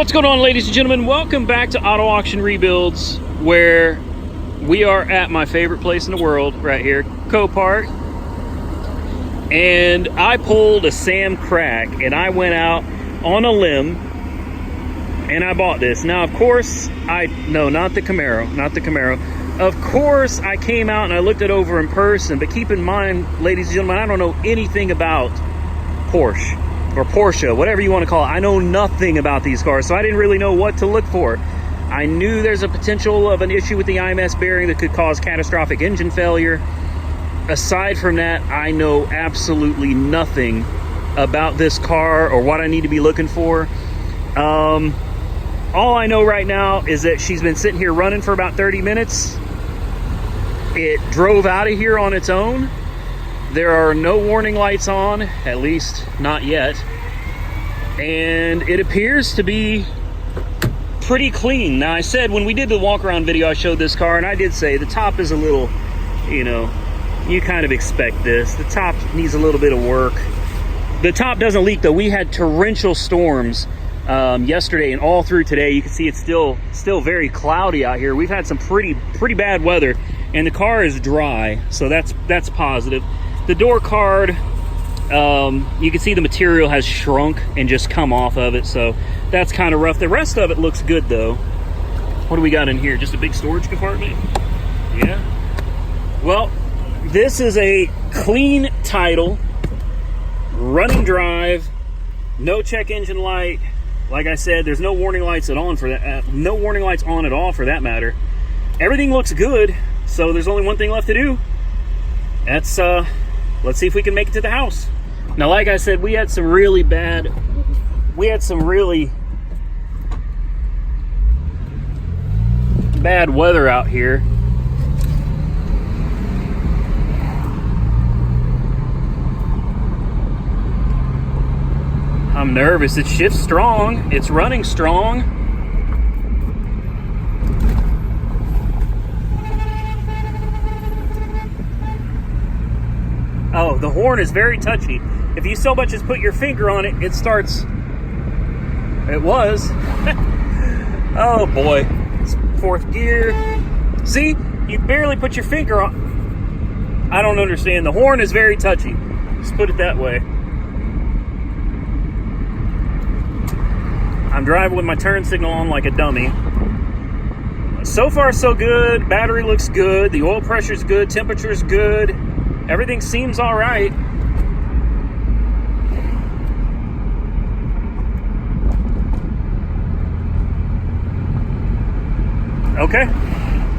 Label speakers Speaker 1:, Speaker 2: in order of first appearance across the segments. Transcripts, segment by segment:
Speaker 1: What's going on, ladies and gentlemen? Welcome back to Auto Auction Rebuilds, where we are at my favorite place in the world right here, Copart. And I pulled a Sam Crack and I went out on a limb and I bought this. Now, of course, no, not the Camaro. Of course, I came out and I looked it over in person, but keep in mind, ladies and gentlemen, I don't know anything about Porsche or Porsche, whatever you want to call it. I know nothing about these cars, so I didn't really know what to look for. I knew there's a potential of an issue with the IMS bearing that could cause catastrophic engine failure. Aside from that, I know absolutely nothing about this car or what I need to be looking for. All I know right now is that she's been sitting here running for about 30 minutes. It drove out of here on its own. There are no warning lights on, at least not yet. And it appears to be pretty clean. Now, I said when we did the walk around video, I showed this car and I did say the top is a little, you know, you kind of expect this. The top needs a little bit of work. The top doesn't leak though. We had torrential storms yesterday and all through today. You can see it's still very cloudy out here. We've had some pretty bad weather and the car is dry, so that's positive. The door card, you can see the material has shrunk and just come off of it, so that's kind of rough. The rest of it looks good though. What do we got in here? Just a big storage compartment? Yeah. Well, this is a clean title, running drive, no check engine light. Like I said, there's no warning lights on for that. No warning lights on at all for that matter. Everything looks good, so there's only one thing left to do. That's let's see if we can make it to the house. Now, like I said, we had some really bad weather out here. I'm nervous. It shifts strong. It's running strong. Oh, the horn is very touchy. If you so much as put your finger on it, it starts. It was. Oh boy. It's fourth gear. See? You barely put your finger on. I don't understand. The horn is very touchy. Just put it that way. I'm driving with my turn signal on like a dummy. So far, so good. Battery looks good. The oil pressure's good. Temperature's good. Everything seems all right. Okay,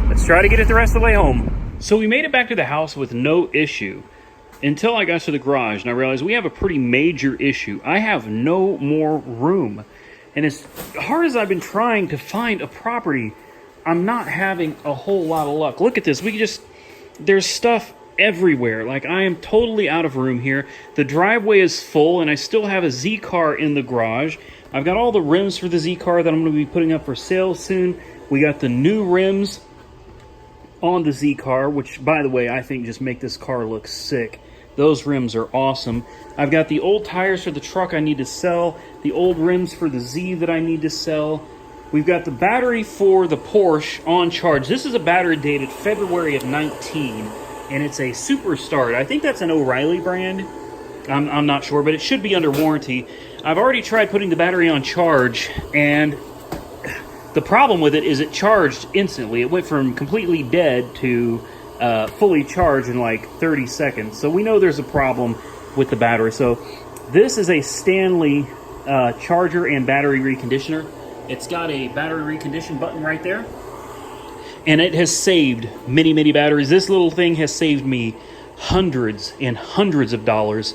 Speaker 1: let's try to get it the rest of the way home. So we made it back to the house with no issue until I got to the garage and I realized we have a pretty major issue. I have no more room. And as hard as I've been trying to find a property, I'm not having a whole lot of luck. Look at this. There's stuff everywhere. Like, I am totally out of room here. The driveway is full and I still have a Z car in the garage. I've got all the rims for the Z car that I'm going to be putting up for sale soon. We got the new rims on the Z car, which, by the way, I think just make this car look sick. Those rims are awesome. I've got the old tires for the truck I need to sell, the old rims for the Z that I need to sell. We've got the battery for the Porsche on charge. This is a battery dated February of 19, and it's a Super Start. I think that's an O'Reilly brand. I'm not sure, but it should be under warranty. I've already tried putting the battery on charge, and the problem with it is it charged instantly. It went from completely dead to fully charged in like 30 seconds. So we know there's a problem with the battery. So this is a Stanley charger and battery reconditioner. It's got a battery recondition button right there. And it has saved many batteries. This little thing has saved me hundreds and hundreds of dollars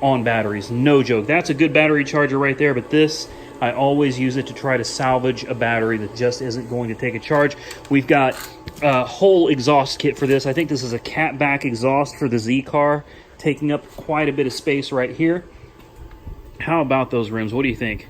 Speaker 1: on batteries. No joke. That's a good battery charger right there. But this, I always use it to try to salvage a battery that just isn't going to take a charge. We've got a whole exhaust kit for this. I think this is a catback exhaust for the Z car, taking up quite a bit of space right here. How about those rims? What do you think?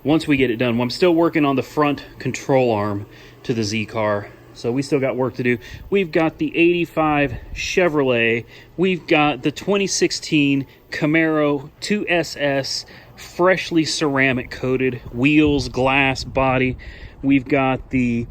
Speaker 1: Once we get it done, I'm still working on the front control arm to the Z car. So we still got work to do. We've got the 85 Chevrolet. We've got the 2016 Camaro 2SS freshly ceramic coated wheels, glass, body. We've got the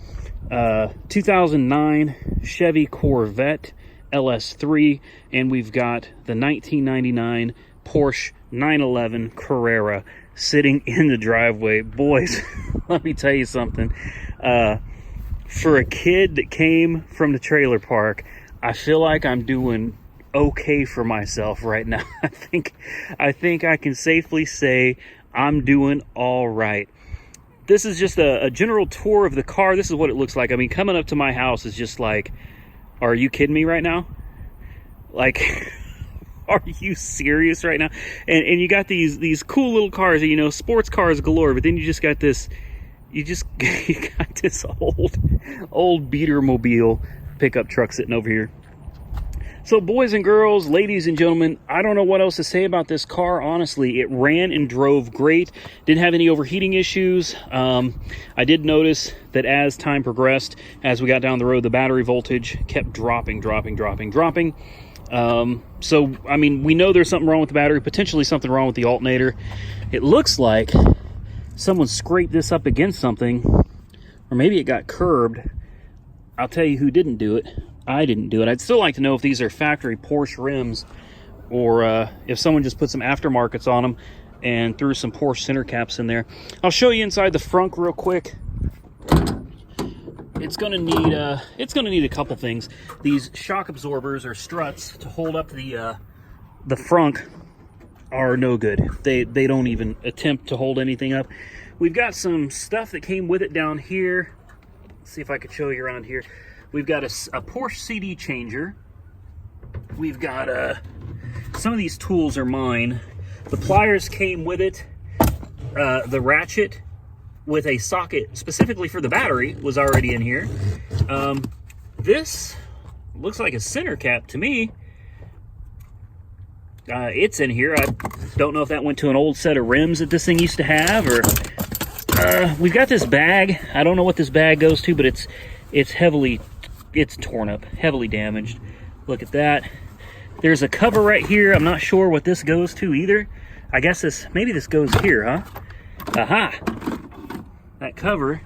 Speaker 1: 2009 Chevy Corvette LS3, and we've got the 1999 Porsche 911 Carrera sitting in the driveway. Boys, let me tell you something. For a kid that came from the trailer park, I feel like I'm doing okay for myself right now. I think I can safely say I'm doing all right. This is just a general tour of the car. This is what it looks like. I mean, coming up to my house is just like, are you kidding me right now? Like, are you serious right now? And you got these cool little cars, you know, sports cars galore, but then you just got this, you got this old beater mobile pickup truck sitting over here. So boys and girls, ladies and gentlemen, I don't know what else to say about this car. Honestly, it ran and drove great. Didn't have any overheating issues. I did notice that as time progressed, as we got down the road, the battery voltage kept dropping. So, I mean, we know there's something wrong with the battery, potentially something wrong with the alternator. It looks like someone scraped this up against something, or maybe it got curbed. I'll tell you who didn't do it. I didn't do it. I'd still like to know if these are factory Porsche rims, or if someone just put some aftermarkets on them and threw some Porsche center caps in there. I'll show you inside the frunk real quick. It's gonna need a couple things. These shock absorbers or struts to hold up the frunk are no good. They don't even attempt to hold anything up. We've got some stuff that came with it down here. Let's see if I could show you around here. We've got a Porsche CD changer. We've got some of these tools are mine. The pliers came with it. The ratchet with a socket specifically for the battery was already in here. This looks like a center cap to me. It's in here. I don't know if that went to an old set of rims that this thing used to have, or we've got this bag. I don't know what this bag goes to, but it's torn up, heavily damaged. Look at that. There's a cover right here. I'm not sure what this goes to either. I guess maybe this goes here, huh? Aha! That cover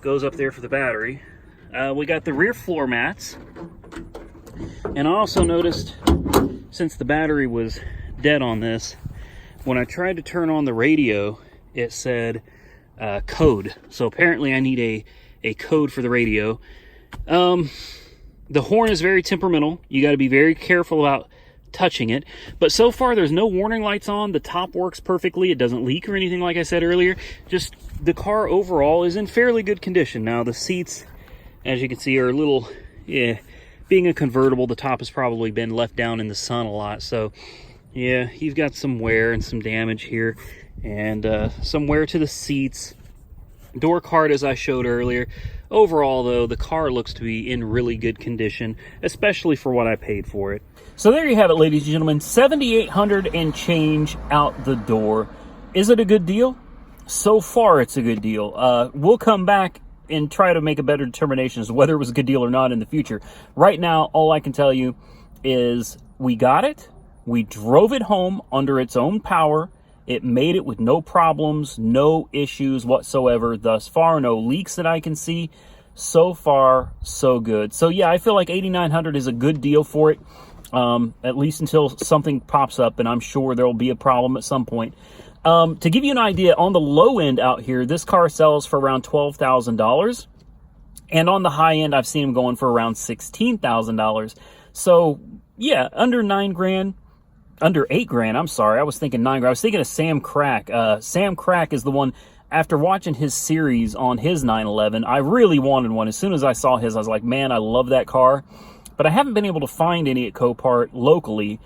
Speaker 1: goes up there for the battery. We got the rear floor mats. And I also noticed, since the battery was dead on this, when I tried to turn on the radio, it said code. So apparently I need a code for the radio. The horn is very temperamental. You got to be very careful about touching it. But so far, there's no warning lights on. The top works perfectly. It doesn't leak or anything, like I said earlier. Just the car overall is in fairly good condition. Now, the seats, as you can see, are a little, being a convertible, the top has probably been left down in the sun a lot. So, yeah, you've got some wear and some damage here, and some wear to the seats. Door card, as I showed earlier. Overall, though, the car looks to be in really good condition, especially for what I paid for it. So there you have it, ladies and gentlemen. $7,800 and change out the door. Is it a good deal? So far, it's a good deal. We'll come back and try to make a better determination as to whether it was a good deal or not in the future. Right now, all I can tell you is we got it. We drove it home under its own power. It made it with no problems, no issues whatsoever thus far, no leaks that I can see. So far, so good. So yeah, I feel like $8,900 is a good deal for it, at least until something pops up, and I'm sure there will be a problem at some point. To give you an idea, on the low end out here, this car sells for around $12,000, and on the high end, I've seen them going for around $16,000. So yeah, under $9,000. Under $8,000, I'm sorry. I was thinking $9,000. I was thinking of Sam Crack. Sam Crack is the one, after watching his series on his 911, I really wanted one. As soon as I saw his, I was like, man, I love that car. But I haven't been able to find any at Copart locally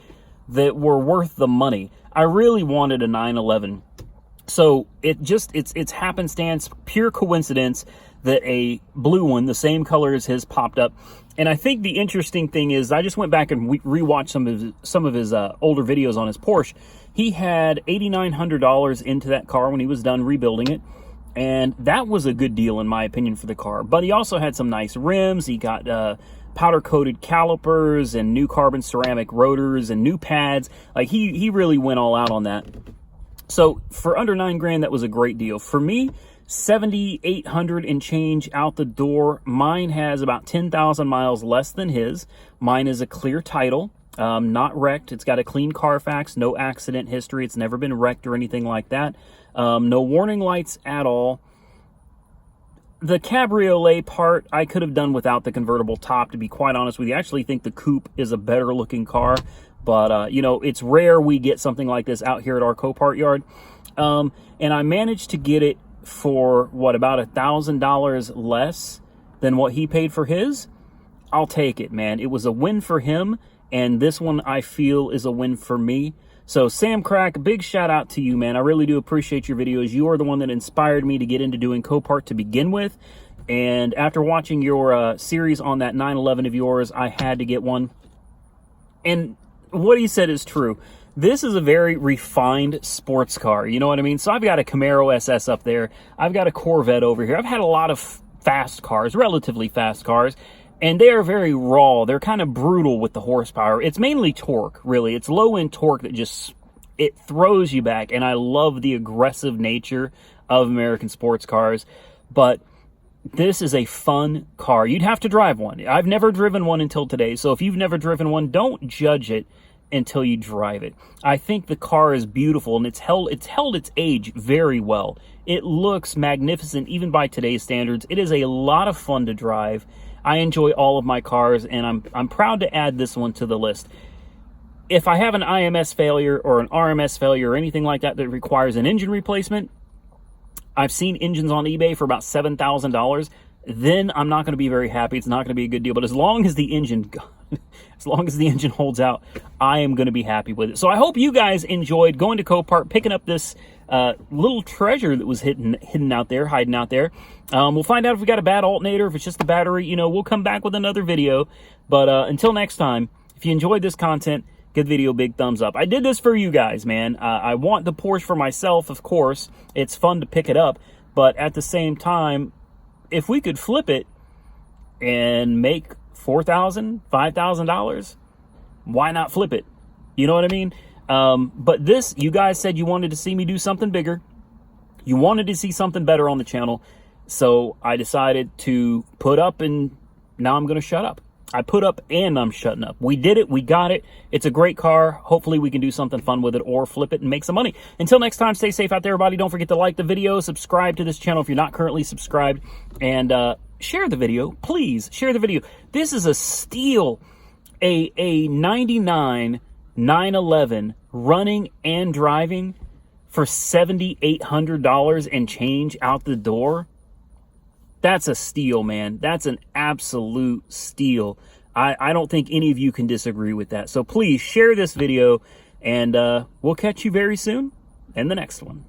Speaker 1: that were worth the money. I really wanted a 911. So it's happenstance, pure coincidence that a blue one, the same color as his, popped up. And I think the interesting thing is, I just went back and rewatched some of his older videos on his Porsche. He had $8,900 into that car when he was done rebuilding it, and that was a good deal in my opinion for the car. But he also had some nice rims. He got powder-coated calipers and new carbon ceramic rotors and new pads. Like he really went all out on that. So for under 9 grand, that was a great deal. For me, 7,800 and change out the door. Mine has about 10,000 miles less than his. Mine is a clear title, not wrecked. It's got a clean Carfax, no accident history. It's never been wrecked or anything like that. No warning lights at all. The Cabriolet part, I could have done without the convertible top, to be quite honest with you. I actually think the coupe is a better looking car. But, you know, it's rare we get something like this out here at our Copart yard. And I managed to get it for, what, about $1,000 less than what he paid for his. I'll take it, man. It was a win for him, and this one I feel is a win for me. So, Sam Crack, big shout out to you, man. I really do appreciate your videos. You are the one that inspired me to get into doing Copart to begin with. And after watching your series on that 911 of yours, I had to get one. And what he said is true. This is a very refined sports car. You know what I mean? So I've got a Camaro SS up there. I've got a Corvette over here. I've had a lot of fast cars, relatively fast cars, and they are very raw. They're kind of brutal with the horsepower. It's mainly torque, really. It's low-end torque that just, it throws you back, and I love the aggressive nature of American sports cars. But this is a fun car. You'd have to drive one. I've never driven one until today, so if you've never driven one, don't judge it until you drive it. I think the car is beautiful, and it's held its age very well. It looks magnificent even by today's standards. It is a lot of fun to drive. I enjoy all of my cars, and I'm proud to add this one to the list. If I have an IMS failure or an RMS failure or anything like that that requires an engine replacement, I've seen engines on eBay for about $7,000. Then I'm not going to be very happy. It's not going to be a good deal. But as long as the engine, holds out, I am going to be happy with it. So I hope you guys enjoyed going to Copart, picking up this little treasure that was hidden out there, hiding out there. We'll find out if we got a bad alternator, if it's just the battery. You know, we'll come back with another video. But until next time, if you enjoyed this content, give the video a big thumbs up. I did this for you guys, man. I want the Porsche for myself, of course. It's fun to pick it up. But at the same time, if we could flip it and make $4,000, $5,000, why not flip it? You know what I mean? But this, you guys said you wanted to see me do something bigger. You wanted to see something better on the channel. So I decided to put up, and now I'm going to shut up. I put up and I'm shutting up. We did it. We got it. It's a great car. Hopefully we can do something fun with it or flip it and make some money. Until next time, stay safe out there, everybody. Don't forget to like the video, subscribe to this channel if you're not currently subscribed, and share the video. Please share the video. This is a steal. A 99 911 running and driving for $7,800 and change out the door. That's a steal, man. That's an absolute steal. I don't think any of you can disagree with that. So please share this video, and we'll catch you very soon in the next one.